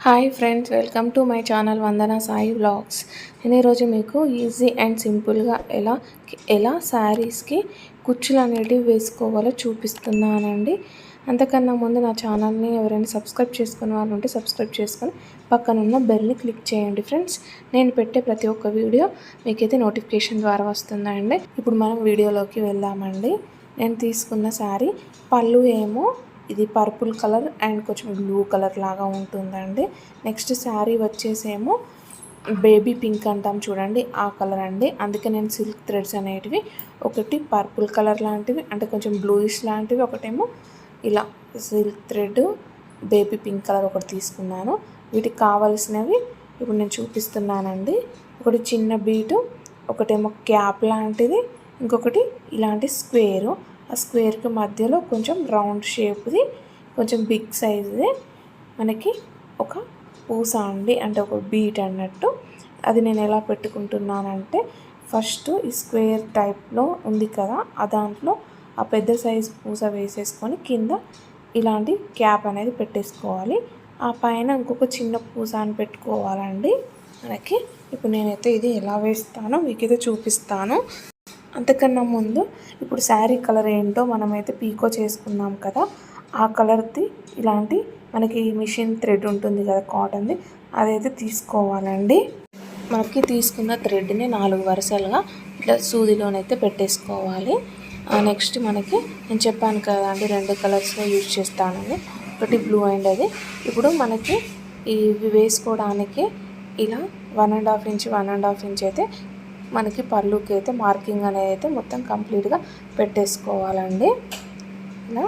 Hi friends, welcome to my channel Vandana Sai vlogs. నేను ఈరోజు మీకు ఈజీ అండ్ సింపుల్గా ఎలా శారీస్కి కుచ్చులు అనేటివి వేసుకోవాలో చూపిస్తున్నానండి. అంతకన్నా ముందు నా ఛానల్ని ఎవరైనా సబ్స్క్రైబ్ చేసుకునే వాళ్ళు ఉంటే సబ్స్క్రైబ్ చేసుకొని పక్కనున్న బెల్ని క్లిక్ చేయండి ఫ్రెండ్స్. నేను పెట్టే ప్రతి ఒక్క వీడియో మీకైతే నోటిఫికేషన్ ద్వారా వస్తుందండి. ఇప్పుడు మనం వీడియోలోకి వెళ్దామండి. నేను తీసుకున్న శారీ పళ్ళు ఏమో ఇది పర్పుల్ కలర్ అండ్ కొంచెం బ్లూ కలర్ లాగా ఉంటుందండి. నెక్స్ట్ శారీ వచ్చేసేమో బేబీ పింక్ అంటాం చూడండి, ఆ కలర్ అండి. అందుకే నేను సిల్క్ థ్రెడ్స్ అనేటివి ఒకటి పర్పుల్ కలర్ లాంటివి అంటే కొంచెం బ్లూయిష్ లాంటివి, ఒకటేమో ఇలా silk thread baby pink colour ఒకటి తీసుకున్నాను. వీటికి కావాల్సినవి ఇప్పుడు నేను చూపిస్తున్నానండి. ఒకటి చిన్న బీటు, ఒకటేమో క్యాప్ లాంటిది, ఇంకొకటి ఇలాంటి స్క్వేరు. ఆ స్క్వేర్కి మధ్యలో కొంచెం రౌండ్ షేప్ది కొంచెం బిగ్ సైజ్ది మనకి ఒక పూస అండి, అంటే ఒక బీట్ అన్నట్టు. అది నేను ఎలా పెట్టుకుంటున్నానంటే, ఫస్ట్ ఈ స్క్వేర్ టైప్లో ఉంది కదా, ఆ దాంట్లో ఆ పెద్ద సైజు పూస వేసేసుకొని కింద ఇలాంటి క్యాప్ అనేది పెట్టేసుకోవాలి. ఆ పైన ఇంకొక చిన్న పూస అని పెట్టుకోవాలండి మనకి. ఇప్పుడు నేనైతే ఇది ఎలా వేస్తానో మీకైతే చూపిస్తాను. అంతకన్నా ముందు ఇప్పుడు శారీ కలర్ ఏంటో మనమైతే పీకో చేసుకున్నాం కదా, ఆ కలర్ది ఇలాంటి మనకి మిషన్ థ్రెడ్ ఉంటుంది కదా కాటన్ది, అదైతే తీసుకోవాలండి. మనకి తీసుకున్న థ్రెడ్ని 4 వరుసలుగా ఇట్లా సూదిలోనైతే పెట్టేసుకోవాలి. నెక్స్ట్ మనకి నేను చెప్పాను కదా అండి 2 కలర్స్లో యూజ్ చేస్తానని, ఒకటి బ్లూ అండ్ అది. ఇప్పుడు మనకి ఇవి వేసుకోవడానికి ఇలా 1.5 ఇంచ్ 1.5 ఇంచ్ అయితే మనకి పళ్ళుకి అయితే మార్కింగ్ అనేది అయితే మొత్తం కంప్లీట్గా పెట్టేసుకోవాలండి. ఇలా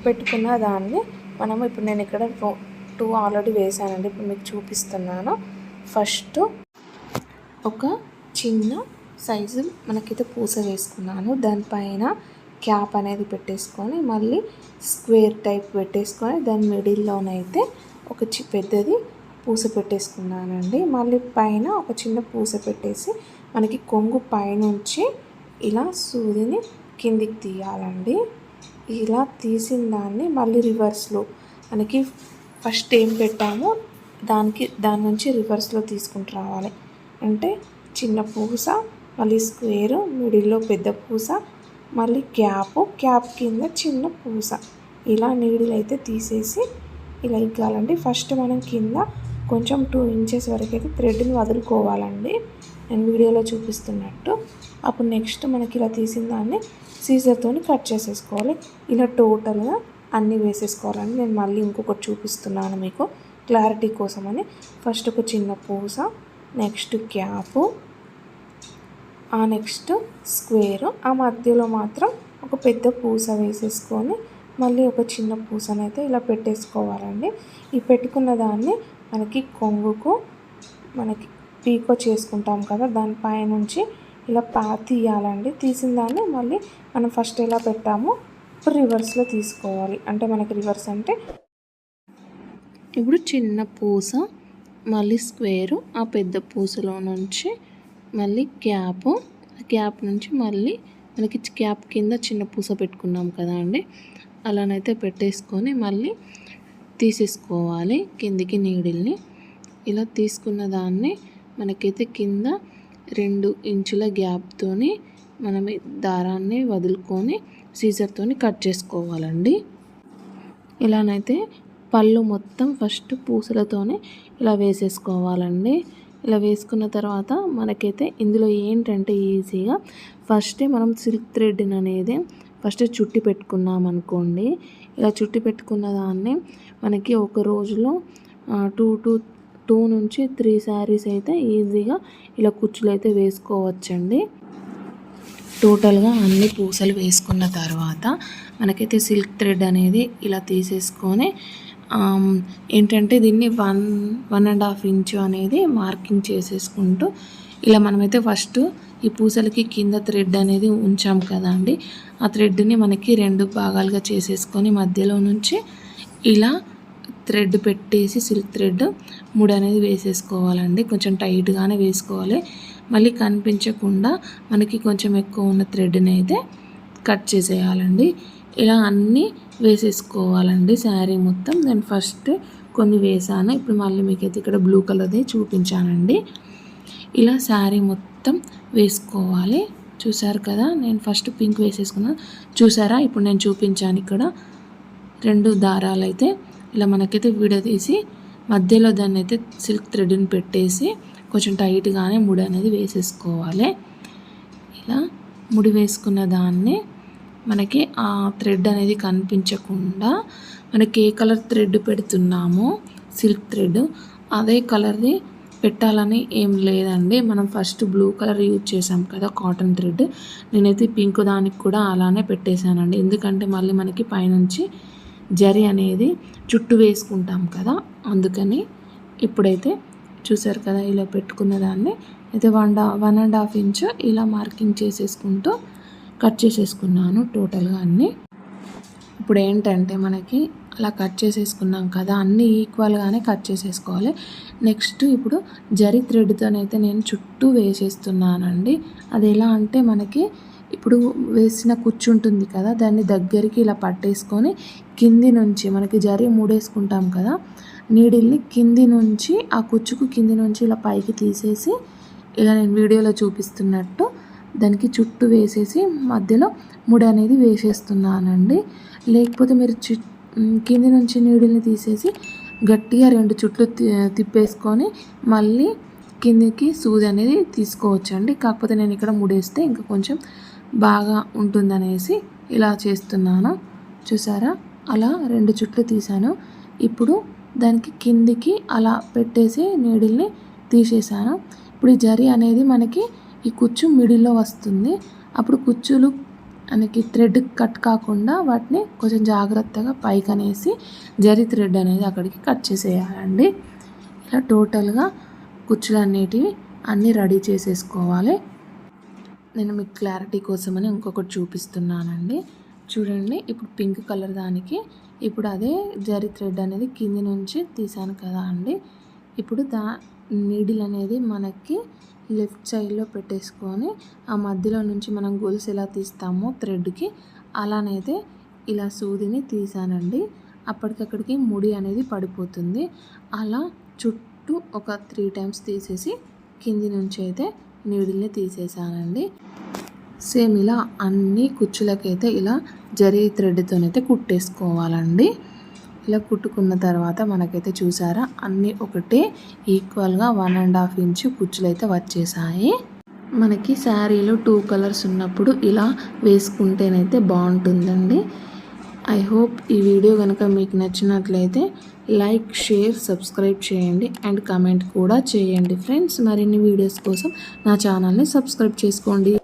పెట్టుకున్న దాన్ని మనము ఇప్పుడు నేను ఇక్కడ 2 ఆల్రెడీ వేసానండి, ఇప్పుడు మీకు చూపిస్తున్నాను. ఫస్ట్ ఒక చిన్న సైజు మనకైతే పూస వేసుకున్నాను, దానిపైన క్యాప్ అనేది పెట్టేసుకొని మళ్ళీ స్క్వేర్ టైప్ పెట్టేసుకొని దాని మిడిల్లోనైతే ఒక పెద్దది పూస పెట్టేసుకున్నానండి. మళ్ళీ పైన ఒక చిన్న పూస పెట్టేసి మనకి కొంగు పైనుంచి ఇలా సూదిని కిందికి తీయాలండి. ఇలా తీసిన దాన్ని మళ్ళీ రివర్స్లో మనకి ఫస్ట్ ఏం పెట్టామో దాని నుంచి రివర్స్లో తీసుకుంటూ రావాలి. అంటే చిన్న పూస, మళ్ళీ స్క్వేరు, మిడిల్లో పెద్ద పూస, మళ్ళీ క్యాప్ కింద చిన్న పూస, ఇలా నీడిల్ అయితే తీసేసి ఇలా ఇగ్గాలండి. ఫస్ట్ మనం కింద కొంచెం 2 ఇంచెస్ వరకు అయితే థ్రెడ్ని వదులుకోవాలండి, నేను వీడియోలో చూపిస్తున్నట్టు. అప్పుడు నెక్స్ట్ మనకి ఇలా తీసిన దాన్ని సీజర్తో కట్ చేసేసుకోవాలి. ఇలా టోటల్గా అన్నీ వేసేసుకోవాలండి. నేను మళ్ళీ ఇంకొకటి చూపిస్తున్నాను మీకు క్లారిటీ కోసమని. ఫస్ట్ ఒక చిన్న పూస, నెక్స్ట్ క్యాపు, ఆ నెక్స్ట్ స్క్వేరు, ఆ మధ్యలో మాత్రం ఒక పెద్ద పూస వేసేసుకొని మళ్ళీ ఒక చిన్న పూసనైతే ఇలా పెట్టేసుకోవాలండి. ఈ పెట్టుకున్న దాన్ని మనకి కొంగుకు మనకి పీకో చేసుకుంటాం కదా, దానిపై నుంచి ఇలా తీయాలండి. తీసిన దాన్ని మళ్ళీ మనం ఫస్ట్ ఎలా పెట్టామో ఇప్పుడు రివర్స్లో తీసుకోవాలి. అంటే మనకి రివర్స్ అంటే ఇప్పుడు చిన్న పూస, మళ్ళీ స్క్వేరు, ఆ పెద్ద పూసలో నుంచి మళ్ళీ క్యాప్ నుంచి మళ్ళీ మనకి క్యాప్ కింద చిన్న పూస పెట్టుకున్నాం కదా అండి, అలానైతే పెట్టేసుకొని మళ్ళీ తీసేసుకోవాలి కిందికి నీడిల్ని. ఇలా తీసుకున్న దాన్ని మనకైతే కింద 2 ఇంచుల గ్యాప్తోని మనం దారాన్ని వదులుకొని సీజర్తోని కట్ చేసుకోవాలండి. ఇలానైతే పళ్ళు మొత్తం ఫస్ట్ పూసలతోనే ఇలా వేసేసుకోవాలండి. ఇలా వేసుకున్న తర్వాత మనకైతే ఇందులో ఏంటంటే ఈజీగా ఫస్టే మనం సిల్క్ థ్రెడ్ అనేది ఫస్ట్ చుట్టి పెట్టుకున్నాం అనుకోండి. ఇలా చుట్టి పెట్టుకున్న దాన్ని మనకి ఒక రోజులో 2 నుంచి 3 శారీస్ అయితే ఈజీగా ఇలా కుచ్చులు అయితే వేసుకోవచ్చండి. టోటల్గా అన్ని పూసలు వేసుకున్న తర్వాత మనకైతే సిల్క్ థ్రెడ్ అనేది ఇలా తీసేసుకొని ఏంటంటే దీన్ని 1.5 ఇంచు అనేది మార్కింగ్ చేసేసుకుంటూ ఇలా మనమైతే ఫస్ట్ ఈ పూసలకి కింద థ్రెడ్ అనేది ఉంచాం కదా అండి, ఆ థ్రెడ్ని మనకి 2 భాగాలుగా చేసేసుకొని మధ్యలో నుంచి ఇలా థ్రెడ్ పెట్టేసి సిల్క్ థ్రెడ్ ముడి అనేది వేసేసుకోవాలండి. కొంచెం టైట్గానే వేసుకోవాలి, మళ్ళీ కనిపించకుండా మనకి కొంచెం ఎక్కువ ఉన్న థ్రెడ్ని అయితే కట్ చేసేయాలండి. ఇలా అన్నీ వేసేసుకోవాలండి శారీ మొత్తం. నేను ఫస్ట్ కొన్ని వేసాను. ఇప్పుడు మళ్ళీ మీకైతే ఇక్కడ బ్లూ కలర్ది చూపించానండి. ఇలా శారీ మొత్తం వేసుకోవాలి. చూసారు కదా, నేను ఫస్ట్ పింక్ వేసేసుకున్నాను. చూసారా, ఇప్పుడు నేను చూపించాను ఇక్కడ 2 దారాలు అయితే ఇలా మనకైతే విడదీసి మధ్యలో దాన్ని అయితే సిల్క్ థ్రెడ్ని పెట్టేసి కొంచెం టైట్గానే ముడి అనేది వేసేసుకోవాలి. ఇలా ముడి వేసుకున్న దాన్ని మనకి ఆ థ్రెడ్ అనేది కనిపించకుండా మనకి ఏ కలర్ థ్రెడ్ పెడుతున్నామో సిల్క్ థ్రెడ్ అదే కలర్ది పెట్టాలని ఏం లేదండి. మనం ఫస్ట్ బ్లూ కలర్ యూజ్ చేసాం కదా కాటన్ థ్రెడ్, నేనైతే పింక్ దానికి కూడా అలానే పెట్టేశానండి. ఎందుకంటే మళ్ళీ మనకి పైనుంచి జరీ అనేది చుట్టూ వేసుకుంటాం కదా, అందుకని. ఇప్పుడైతే చూసారు కదా, ఇలా పెట్టుకున్న దాన్ని అయితే 1.5 ఇంచ్ ఇలా మార్కింగ్ చేసేసుకుంటూ కట్ చేసేసుకున్నాను టోటల్గా అన్నీ. ఇప్పుడు ఏంటంటే మనకి అలా కట్ చేసేసుకున్నాం కదా, అన్నీ ఈక్వల్గానే కట్ చేసేసుకోవాలి. నెక్స్ట్ ఇప్పుడు జరీ థ్రెడ్తోనైతే నేను చుట్టూ వేసేస్తున్నానండి. అది ఎలా అంటే మనకి ఇప్పుడు వేసిన కుచ్చు ఉంటుంది కదా, దాన్ని దగ్గరికి ఇలా పట్టేసుకొని కింది నుంచి మనకి జరీ మూడేసుకుంటాం కదా, నీడిల్ని కింది నుంచి ఆ కుచ్చుకు కింది నుంచి ఇలా పైకి తీసేసి ఇలా నేను వీడియోలో చూపిస్తున్నట్టు దానికి చుట్టూ వేసేసి మధ్యలో ముడి అనేది వేసేస్తున్నానండి. లేకపోతే మీరు కింది నుంచి నీడిల్ని తీసేసి గట్టిగా 2 చుట్లు తిప్పేసుకొని మళ్ళీ కిందికి సూది అనేది తీసుకోవచ్చండి. కాకపోతే నేను ఇక్కడ ముడేస్తే ఇంకా కొంచెం బాగా ఉంటుందనేసి ఇలా చేస్తున్నాను. చూసారా, అలా 2 చుట్లు తీసాను. ఇప్పుడు దానికి కిందికి అలా పెట్టేసి నీడిల్ని తీసేసాను. ఇప్పుడు ఈ జరీ అనేది మనకి ఈ కుచ్చు మిడిల్లో వస్తుంది. అప్పుడు కుచ్చులు మనకి థ్రెడ్ కట్ కాకుండా వాటిని కొంచెం జాగ్రత్తగా పైకి అనేసి జరీ థ్రెడ్ అనేది అక్కడికి కట్ చేసేయాలండి. ఇలా టోటల్గా కుచ్చులు అన్నీ రెడీ చేసేసుకోవాలి. నేను మీకు క్లారిటీ కోసమని ఇంకొకటి చూపిస్తున్నానండి. చూడండి, ఇప్పుడు పింక్ కలర్ దానికి ఇప్పుడు అదే జరీ థ్రెడ్ అనేది కింది నుంచి తీసాను కదా అండి. ఇప్పుడు నీడిల్ అనేది మనకి లెఫ్ట్ సైడ్లో పెట్టేసుకొని ఆ మధ్యలో నుంచి మనం గొలుసు ఎలా తీస్తామో థ్రెడ్కి అలానైతే ఇలా సూదిని తీసానండి. అప్పటికక్కడికి ముడి అనేది పడిపోతుంది. అలా చుట్టూ ఒక 3 టైమ్స్ తీసేసి కింది నుంచి అయితే నీడిల్ని తీసేసానండి. సేమ్ ఇలా అన్ని కుచ్చులకైతే ఇలా జరీ థ్రెడ్తోనైతే కుట్టేసుకోవాలండి. ఇలా కుట్టుకున్న తర్వాత మనకైతే చూసారా, అన్నీ ఒకటే ఈక్వల్గా 1.5 ఇంచ్ కుచ్చులు అయితే వచ్చేసాయి. మనకి శారీలో 2 కలర్స్ ఉన్నప్పుడు ఇలా వేసుకుంటేనైతే బాగుంటుందండి. ఐ హోప్ ఈ వీడియో కనుక మీకు నచ్చినట్లయితే లైక్, షేర్, సబ్స్క్రైబ్ చేయండి అండ్ కామెంట్ కూడా చేయండి ఫ్రెండ్స్. మరిన్ని వీడియోస్ కోసం నా ఛానల్ని సబ్స్క్రైబ్ చేసుకోండి.